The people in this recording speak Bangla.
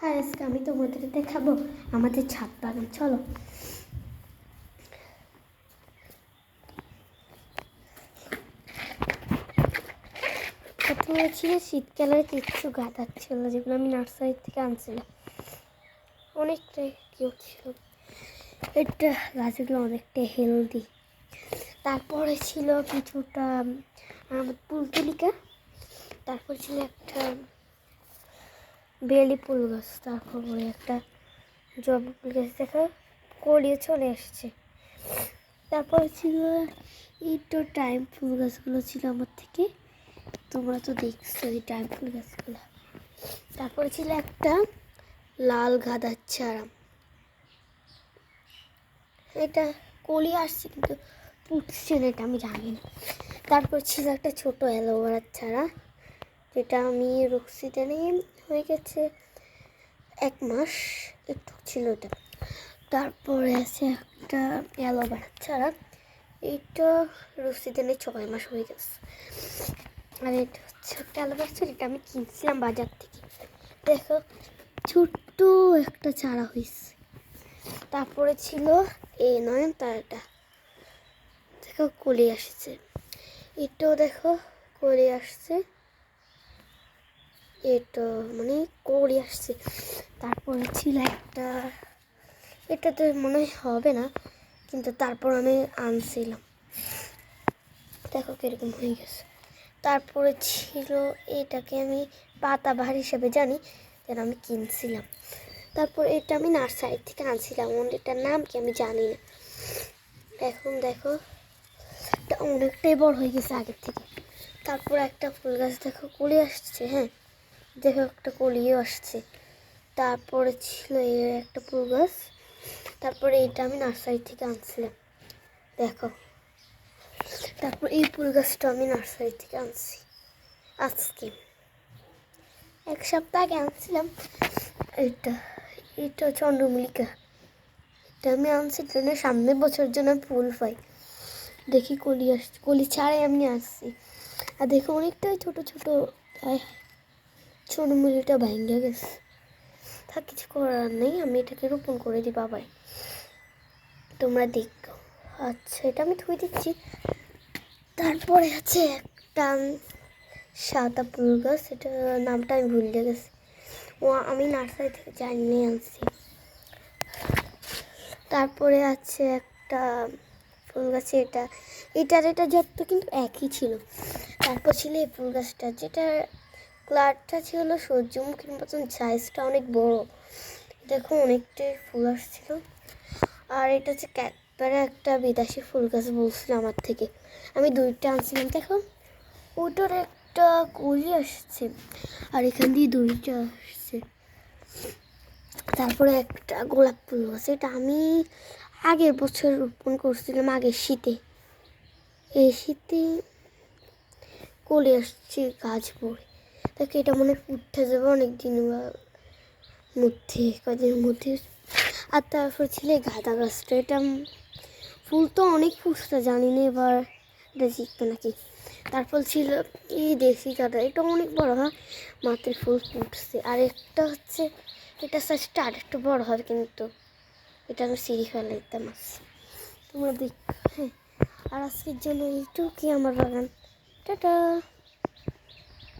আর আজকে আমি তোমাদের দেখাবো আমাদের ছাদ বাগান। চলো। প্রথমে ছিল শীতকালের কিছু গাঁদা ছিল, যেগুলো আমি নার্সারি থেকে আনছিলাম। অনেকটাই কিউট ছিল। এটা গাছগুলো অনেকটাই হেলদি। তারপরে ছিল কিছুটা পুলতুলিকা, তারপর ছিল একটা বেলি ফুল গাছ, তারপরে একটা জবা ফুল গাছ দেখা করিয়ে চলে এসছে। তারপর ছিল এই তো টাইম ফুল গাছগুলো ছিল আমার থেকে, তোমরা তো দেখছো এই টাইম ফুল গাছগুলো। তারপরে ছিল একটা লাল গাঁদার চারা, এটা কলি আসছে কিন্তু ফুটছে না, এটা আমি জানি না। তারপর ছিল একটা ছোট অ্যালোভেরার চারা, যেটা আমি রক্সিতে নিয়ে হয়ে গেছে 1 মাস একটু ছিল ওটা। তারপরে আছে একটা অ্যালোভেরার চারা, এইটা রক্সিতে নিয়ে 6 মাস হয়ে গেছে। আর এটা হচ্ছে একটা অ্যালোভেরার চারা, এটা আমি কিনছিলাম বাজার থেকে। দেখো ছোট্ট একটা চারা হয়েছে। তারপরে ছিল এই নয়নতারাটা, দেখো কলি আসছে, এটাও দেখো কলি আসছে, এটা মানে কলি আসছে। তারপরে ছিল একটা, এটা তো মনে হবে না, কিন্তু তারপর আমি আনছিলাম, দেখো কিরকম হয়ে গেছে। তারপরে ছিল এটাকে আমি পাতাবাহার হিসেবে জানি, যেটা আমি কিনছিলাম। তারপর এটা আমি নার্সারি থেকে আনছিলাম, এটার নাম কি আমি জানি না। এখন দেখো এটা অনেকটাই বড় হয়ে গেছে আগের থেকে। তারপর একটা ফুল গাছ দেখো কলি আসছে, হ্যাঁ দেখো একটা কলিও আসছে। তারপরে ছিল এই একটা ফুল গাছ, তারপরে এটা আমি নার্সারি থেকে আনছিলাম, দেখো। তারপর এই ফুল গাছটা আমি নার্সারি থেকে আনছি আজকে 1 সপ্তাহ আগে আনছিলাম। এটা এটা চন্দ্রমল্লিকা, এটা আমি আনছি জন্য সামনের বছর জন্য ফুল পাই। দেখি কলি আসছে, কলি ছাড়াই আমি আসছি। আর দেখো অনেকটাই ছোট ছোট, চন্দ্রমল্লিকাটা ভেঙে গেছে, তা কিছু করার নেই, আমি এটাকে রোপণ করে দিই বাবাই, তোমরা দেখো। আচ্ছা এটা আমি থুই দিচ্ছি। তারপরে আছে একটা সাদা ফুল গাছ, এটা নামটা আমি ভুলে গেছি, ও আমি নার্সারি থেকে জানিয়ে আনছি। তারপরে আছে একটা ফুল গাছ, এটা যত কিন্তু একই ছিল। তারপর ছিল এই ফুল গাছটা, যেটা কালারটা ছিল সূর্যমুখীর মতন, সাইজটা অনেক বড়, দেখো অনেকটাই ফুল আসছিল। আর এটা হচ্ছে ক্যাকটারে একটা বিদেশি ফুল গাছ বলছিল আমার থেকে, আমি 2টা আনছিলাম। দেখো ওটার একটা কলি আসছে, আর এখান দিয়ে 2টা আসছে। তারপরে একটা গোলাপ ফুল গাছ, এটা আমি আগের বছর রোপণ করছিলাম, আগের শীতে। এই শীতে কলি আসছে গাছ পড়ে, দেখো এটা মনে ফুটতে যাবে অনেক দিন মধ্যে, কদিনের মধ্যে। আর তারপর ছিল গাঁদা গাছটা, এটা ফুল তো অনেক ফুটছে, জানি না এবার এটা জিতবে নাকি। তারপর ছিল এই দেশি গাঁদা, এটা অনেক বড় হয়, মাত্র ফুল ফুটছে। আর একটা হচ্ছে এটা সাইজটা আর একটু বড় হবে, কিন্তু এটা আমি সিঁড়ি ফেলে দিতাম আসছি, তোমরা দেখ। হ্যাঁ, আর আজকের জন্য এইটুকুই আমার বাগান। টাটা।